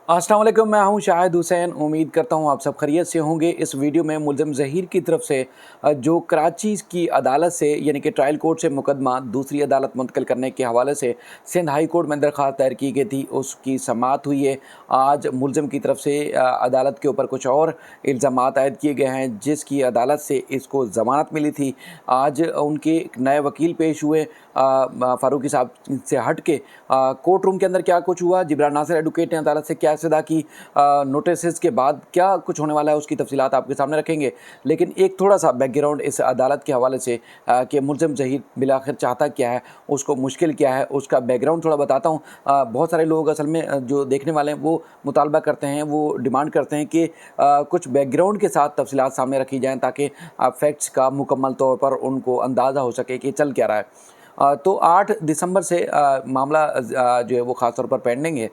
अस्सलाम वालेकुम, मैं हूं शाहिद हुसैन। उम्मीद करता हूं आप सब खैरियत से होंगे। इस वीडियो में मुल्ज़िम ज़हीर की तरफ से जो कराची की अदालत से यानी कि ट्रायल कोर्ट से मुकदमा दूसरी अदालत मुंतकिल करने के हवाले से सिंध हाई कोर्ट में दरख्वास्त दायर की गई थी, उसकी समाअत हुई है। आज मुल्ज़िम की तरफ से अदालत के ऊपर कुछ और इल्ज़ामात आयद किए गए हैं, जिसकी अदालत से इसको ज़मानत मिली थी। आज उनके एक नए वकील पेश हुए फ़ारूकी साहब से हट के। कोर्ट रूम के अंदर क्या कुछ हुआ, जिब्रान नासिर एडवोकेट ने अदालत से क्या सदा की, नोटिस के बाद क्या कुछ होने वाला है, उसकी तफसीलात आपके सामने रखेंगे। लेकिन एक थोड़ा सा बैकग्राउंड इस अदालत के हवाले से कि मुल्ज़िम ज़हीर बिलाखिर चाहता क्या है, उसको मुश्किल क्या है, उसका बैकग्राउंड थोड़ा बताता हूँ। बहुत सारे लोग असल में जो देखने वाले हैं वो मुतालबा करते हैं, वो डिमांड करते हैं कि कुछ बैकग्राउंड के साथ तफसीलात सामने रखी जाएँ, ताकि फैक्ट्स का मुकम्मल तौर पर उनको अंदाज़ा हो सके कि चल क्या रहा है। तो 8 दिसंबर से मामला जो है वो ख़ास तौर पर पेंडिंग है,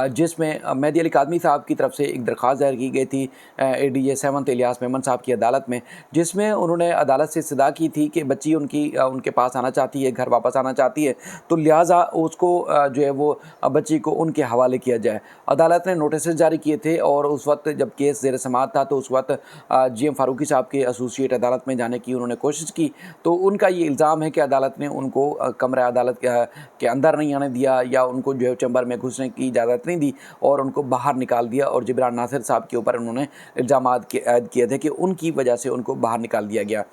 जिसमें मेहदी अली कादमी साहब की तरफ से एक दरख्वास्त दायर की गई थी एडीजे 7 इलियास मेमन साहब की अदालत में, जिसमें उन्होंने अदालत से इस्तदा की थी कि बच्ची उनके पास आना चाहती है, घर वापस आना चाहती है, तो लिहाजा उसको जो है वो बच्ची को उनके हवाले किया जाए। अदालत ने नोटिस जारी किए थे और उस वक्त जब केस ज़ेर समाअत था, तो उस वक्त जीएम फारूकी साहब के एसोसिएट अदालत में जाने की उन्होंने कोशिश की। तो उनका ये इल्ज़ाम है कि अदालत ने उनको कमरा अदालत के अंदर नहीं आने दिया, या उनको जो है चैम्बर में घुसने की इजाज़त नहीं दी और उनको बाहर निकाल दिया। और जिब्रान नासिर साहब के ऊपर उन्होंने इल्ज़ामात आयद किए थे कि उनकी वजह से उनको बाहर निकाल दिया गया।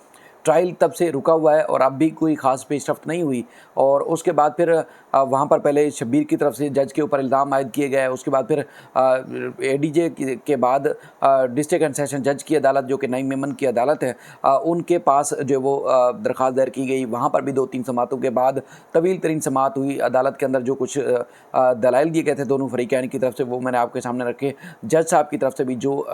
ट्रायल तब से रुका हुआ है और अब भी कोई ख़ास पेशरफ्त नहीं हुई। और उसके बाद फिर वहाँ पर पहले शब्बीर की तरफ से जज के ऊपर इल्ज़ाम आयद किए गए। उसके बाद फिर एडीजे के बाद डिस्ट्रिक्ट एंड सेशन जज की अदालत, जो कि नईम मेमन की अदालत है, उनके पास जो है वो दरख्वास्त दायर की गई। वहाँ पर भी 2-3 समाअतों के बाद तवील तरीन समाअत हुई। अदालत के अंदर जो कुछ दलाइल दिए गए थे दोनों फरीक़ैन की तरफ से, वो मैंने आपके सामने रखे। जज साहब की तरफ से भी जो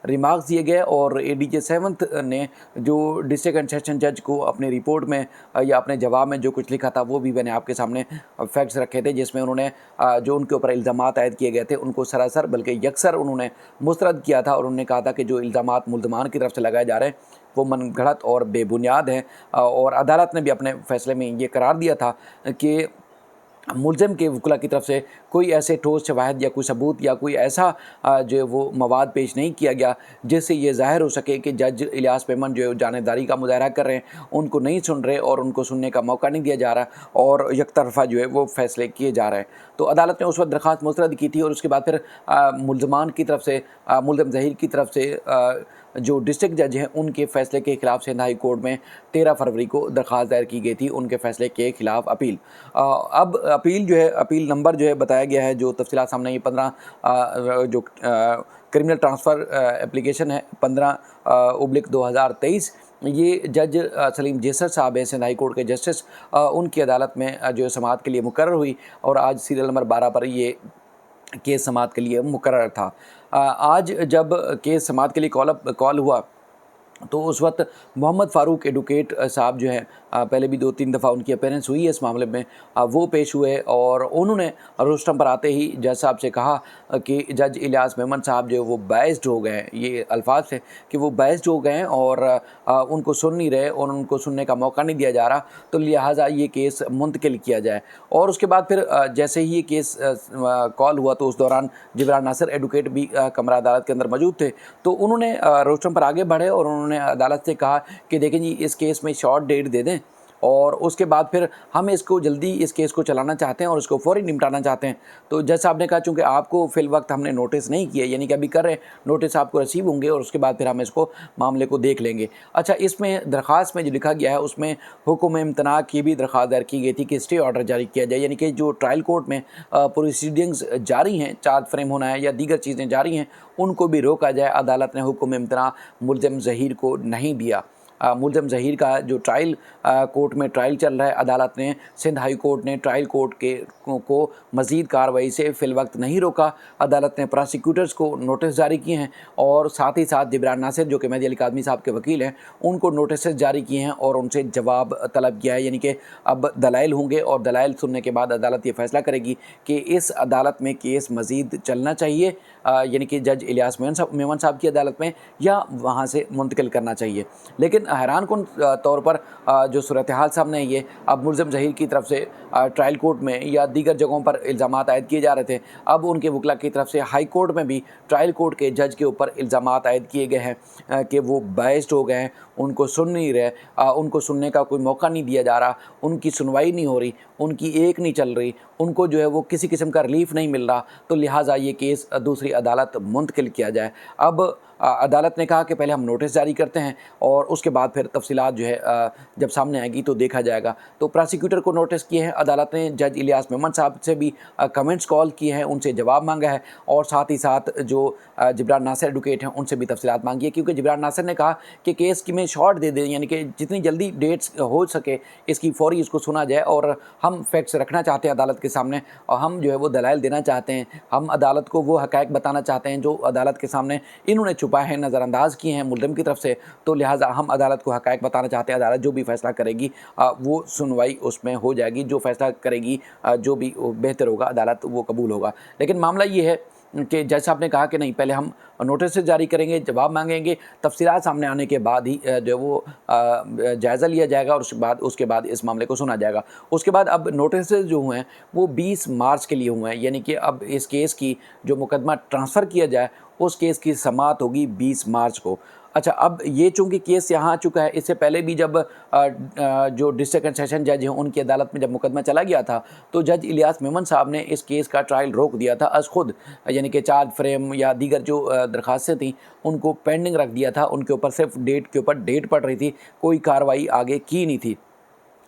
रिमार्क्स दिए गए, और एडीजे 7 ने जो डिस्ट्रिक्ट एंड सेशन जज को अपनी रिपोर्ट में या अपने जवाब में जो कुछ लिखा था, वो भी मैंने आपके सामने फैक्ट्स रखे थे, जिसमें उन्होंने जो उनके ऊपर इल्ज़ामात आयद किए गए थे उनको सरासर बल्कि यकसर उन्होंने मुस्तरद किया था। और उन्होंने कहा था कि जो इल्ज़ामात मुल्ज़मान की तरफ से लगाए जा रहे हैं वो मनगढ़ंत और बेबुनियाद हैं। और अदालत ने भी अपने फ़ैसले में ये करार दिया था कि मुल्ज़िम के वकीला की तरफ से कोई ऐसे ठोस शवाहिद या कोई सबूत या कोई ऐसा जो है वो मवाद पेश नहीं किया गया जिससे ये ज़ाहिर हो सके कि जज इलियास मेमन जो है जानिबदारी का मुज़ाहरा कर रहे हैं, उनको नहीं सुन रहे और उनको सुनने का मौका नहीं दिया जा रहा और यकतरफ़ा जो है वो फ़ैसले किए जा रहे हैं। तो अदालत ने उस वक्त दरख्वास्त मुस्तरद की थी। और उसके बाद फिर मुल्ज़मान की तरफ से मुल्ज़िम ज़हीर की तरफ से जो डिस्ट्रिक्ट जज हैं, उनके फ़ैसले के ख़िलाफ़ सिंध हाई कोर्ट में 13 फरवरी को दरख्वास्त दायर की गई थी, उनके फ़ैसले के ख़िलाफ़ अपील। अब अपील जो है, अपील नंबर जो है बताया गया है, जो तफ़सीलात सामने ये 15 जो क्रिमिनल ट्रांसफ़र एप्लीकेशन है 15/2023। ये जज सलीम जेसर साहब हैं, सिंध हाई कोर्ट के जस्टिस, उनकी अदालत में जो है समाअत के लिए मुकर्रर हुई। और आज सीरियल नंबर 12 पर ये केस समाअत के लिए मुकर्रर था। आज जब केस समाअत के लिए कॉल हुआ, तो उस वक्त मोहम्मद फ़ारूक एडवोकेट साहब जो हैं, पहले भी 2-3 दफ़ा उनकी अपीयरेंस हुई है इस मामले में, वो पेश हुए। और उन्होंने रोस्टम पर आते ही जज साहब से कहा कि जज इलियास मेमन साहब जो है वो बाइस्ड हो गए हैं। ये अल्फाज थे कि वो बाइस्ड हो गए हैं और उनको सुन नहीं रहे और उनको सुनने का मौका नहीं दिया जा रहा, तो लिहाजा ये केस मुंतकिल किया जाए। और उसके बाद फिर जैसे ही ये केस कॉल हुआ, तो उस दौरान जिब्रान नासिर एडवोकेट भी कमरा अदालत के अंदर मौजूद थे। तो उन्होंने रोस्टम पर आगे बढ़े और उन्होंने अदालत से कहा कि देखें जी, इस केस में शॉर्ट डेट दे दें और उसके बाद फिर हम इसको जल्दी इस केस को चलाना चाहते हैं और इसको फ़ौरी निपटाना चाहते हैं। तो जज साहब ने कहा, चूँकि आपको फ़िल वक्त हमने नोटिस नहीं किया, यानी कि अभी कर रहे हैं, नोटिस आपको रिसीव होंगे और उसके बाद फिर हम इसको मामले को देख लेंगे। अच्छा, इसमें दरख्वास्त में जो लिखा गया है, उसमें हुक्म इम्तना की भी दरख्वास्त दायर की गई थी कि स्टे ऑर्डर जारी किया जाए, यानी कि जो ट्रायल कोर्ट में प्रोसीडिंग्स जारी हैं, चार्ज फ्रेम होना है या दीगर चीज़ें जारी हैं, उनको भी रोका जाए। अदालत ने हुक्म इम्तना मुल्ज़िम ज़हीर को नहीं दिया। मुल्ज़िम ज़हीर का जो ट्रायल कोर्ट में ट्रायल चल रहा है, अदालत ने, सिंध हाई कोर्ट ने ट्रायल कोर्ट को मज़ीद कार्रवाई से फ़िल वक्त नहीं रोका। अदालत ने प्रोसिक्यूटर्स को नोटिस जारी किए हैं और साथ ही साथ जिब्रान नासिर, जो कि मेहदी अली कादमी साहब के वकील हैं, उनको नोटिस जारी किए हैं और उनसे जवाब तलब किया है। यानी कि अब दलाइल होंगे और दलाइल सुनने के बाद अदालत ये फ़ैसला करेगी कि इस अदालत में केस मज़ीद चलना चाहिए, यानी कि जज इलियास मेमन साहब की अदालत में, या वहाँ से मुंतकिल करना चाहिए। लेकिन हैरान कुन तौर पर जो सूरत हाल सामने आई है, अब मुलज़िम ज़हीर की तरफ से ट्रायल कोर्ट में या दीगर जगहों पर इल्ज़ामात आयद किए जा रहे थे, अब उनके वकील की तरफ से हाई कोर्ट में भी ट्रायल कोर्ट के जज के ऊपर इल्ज़ामात आयद किए गए हैं कि वो बायस्ड हो गए हैं, उनको सुन नहीं रहे, उनको सुनने का कोई मौका नहीं दिया जा रहा, उनकी सुनवाई नहीं हो रही, उनकी एक नहीं चल रही, उनको जो है वो किसी किस्म का रिलीफ नहीं मिल रहा, तो लिहाजा ये केस दूसरी अदालत मुंतकिल किया जाए। अब अदालत ने कहा कि पहले हम नोटिस जारी करते हैं और उसके बाद फिर तफसीलात जो है जब सामने आएगी तो देखा जाएगा। तो प्रोसिक्यूटर को नोटिस किए हैं अदालत ने, जज इलियास मेमन साहब से भी कमेंट्स कॉल किए हैं, उनसे जवाब मांगा है और साथ ही साथ जो जिब्रान नासिर एडवोकेट हैं उनसे भी तफसीलात मांगी है, क्योंकि जिब्रान नासिर ने कहा कि केस की में शॉर्ट दे दें, यानी कि जितनी जल्दी डेट्स हो सके इसकी फ़ौरी इसको सुना जाए, और हम फैक्ट्स रखना चाहते हैं अदालत के सामने और हम जो है वो दलाइल देना चाहते हैं, हम अदालत को वो हक़ाइक़ बताना चाहते हैं जो अदालत के सामने इन्होंने छुपाए हैं, नज़रअंदाज किए हैं मुल्ज़िम की तरफ से, तो लिहाजा हम अदालत को हक़ाइक़ बताना चाहते हैं। अदालत जो भी फ़ैसला करेगी वो सुनवाई उसमें हो जाएगी, जो फ़ैसला करेगी जो भी बेहतर होगा अदालत वो कबूल होगा। लेकिन मामला ये है कि जज साहब ने कहा कि नहीं, पहले हम नोटिस जारी करेंगे, जवाब मांगेंगे, तफसीलात सामने आने के बाद ही जो वो जायज़ा लिया जाएगा और उसके बाद इस मामले को सुना जाएगा। उसके बाद अब नोटिस जो हुए हैं वो 20 मार्च के लिए हुए हैं, यानी कि अब इस केस की जो मुकदमा ट्रांसफ़र किया जाए उस केस की समाअत होगी 20 मार्च को। अच्छा, अब ये चूँकि केस यहाँ आ चुका है, इससे पहले भी जब जो डिस्ट्रिक्ट एंड सेशन जज हैं उनकी अदालत में जब मुकदमा चला गया था तो जज इलियास मेमन साहब ने इस केस का ट्रायल रोक दिया था अज़ खुद, यानी कि चार्ज फ्रेम या दीगर जो दरख्वास्तें थीं उनको पेंडिंग रख दिया था, उनके ऊपर सिर्फ डेट के ऊपर डेट पड़ रही थी, कोई कार्रवाई आगे की नहीं थी।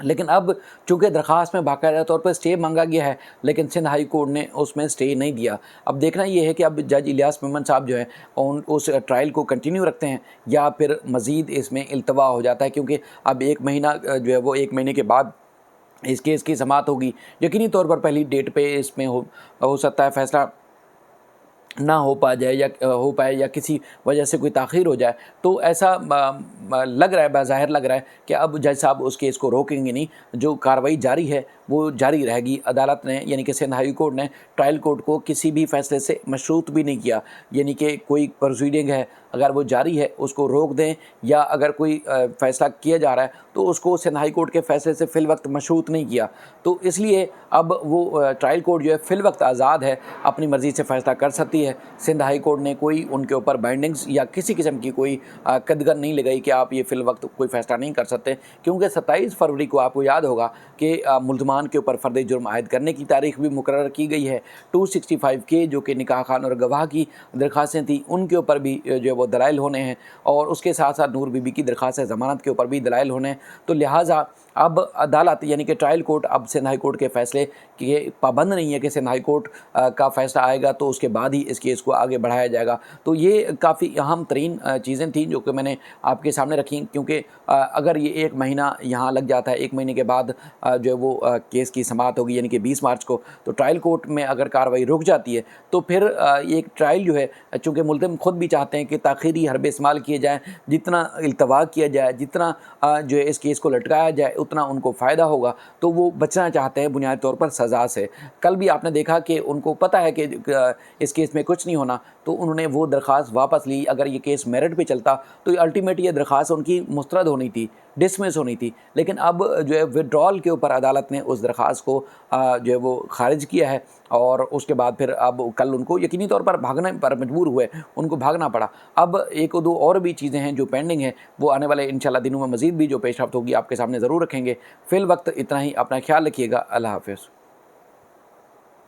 लेकिन अब चूँकि दरख्वास्त में बाकायदा तौर पर स्टे मांगा गया है, लेकिन सिंध हाई कोर्ट ने उसमें स्टे नहीं दिया। अब देखना ये है कि अब जज इलियास मेमन साहब जो है उस ट्रायल को कंटिन्यू रखते हैं या फिर मज़ीद इसमें इल्तवा हो जाता है, क्योंकि अब 1 महीना जो है वो 1 महीने के बाद इस केस की समाअत होगी। यकीनी तौर पर पहली डेट पे इसमें हो सकता है फ़ैसला ना हो पाए या किसी वजह से कोई ताख़ीर हो जाए, तो ऐसा लग रहा है, बाज़ाहिर लग रहा है कि अब जज साहब उस केस को रोकेंगे नहीं, जो कार्रवाई जारी है वो जारी रहेगी। अदालत ने यानी कि सिंध हाई कोर्ट ने ट्रायल कोर्ट को किसी भी फ़ैसले से मशरूत भी नहीं किया, यानी कि कोई प्रोसीडिंग है अगर वो जारी है उसको रोक दें, या अगर कोई फ़ैसला किया जा रहा है तो उसको सिंध हाई कोर्ट के फ़ैसले से फ़िल वक्त मशरूत नहीं किया। तो इसलिए अब वो ट्रायल कोर्ट जो है फ़िल वक्त आज़ाद है, अपनी मर्ज़ी से फ़ैसला कर सकती है। सिंध हाई कोर्ट ने कोई उनके ऊपर बाइंडिंग्स या किसी किस्म की कोई कदगन नहीं लगाई कि आप ये फ़िल वक्त कोई फ़ैसला नहीं कर सकते, क्योंकि 27 फरवरी को आपको याद होगा कि मुल्ज़मान के ऊपर फ़र्द जुर्म आयद करने की तारीख़ भी मुकर्रर की गई है। 265 के जो कि निकाह खान और गवाह की दरख्वास्तें थी उनके ऊपर भी जो है वो दलाइल होने हैं, और उसके साथ साथ नूर बीबी की दरख्वास्त ज़मानत के ऊपर भी दलाइल होने हैं। तो लिहाजा अब अदालत यानी कि ट्रायल कोर्ट अब सिंध हाई कोर्ट के फ़ैसले के पाबंद नहीं है कि सिंध हाई कोर्ट का फ़ैसला आएगा तो उसके बाद ही इस केस को आगे बढ़ाया जाएगा। तो ये काफ़ी अहम तरीन चीज़ें थीं जो कि मैंने आपके सामने रखी, क्योंकि अगर ये 1 महीना यहाँ लग जाता है, 1 महीने के बाद जो है वो केस की समाअत होगी यानी कि 20 मार्च को, तो ट्रायल कोर्ट में अगर कार्रवाई रुक जाती है तो फिर एक ट्रायल जो है, चूँकि मुल्ज़िम खुद भी चाहते हैं कि ताख़ीरी हरबे इस्तेमाल किए जाएँ, जितना इल्तवा किया जाए, जितना जो है इस केस को लटकाया जाए उतना उनको फ़ायदा होगा, तो वो बचना चाहते हैं बुनियादी तौर पर सज़ा से। कल भी आपने देखा कि उनको पता है कि इस केस में कुछ नहीं होना, तो उन्होंने वो दरख्वास्त वापस ली। अगर ये केस मेरिट पे चलता तो अल्टीमेट ये दरख्वास्त उनकी मुस्तरद होनी थी, डिसमिस होनी थी, लेकिन अब जो है विड्रॉल के ऊपर अदालत ने उस दरख्वास्त को जो है वो ख़ारिज किया है, और उसके बाद फिर अब कल उनको यकीनी तौर पर भागने पर मजबूर हुए, उनको भागना पड़ा। अब 1-2 और भी चीज़ें हैं जो पेंडिंग हैं, वो आने वाले इंशाल्लाह दिनों में मज़ीद भी जो पेशरफ्त होगी आपके सामने ज़रूर रखेंगे। फ़िल वक्त इतना ही, अपना ख्याल रखिएगा। अल्लाह हाफ़िज़।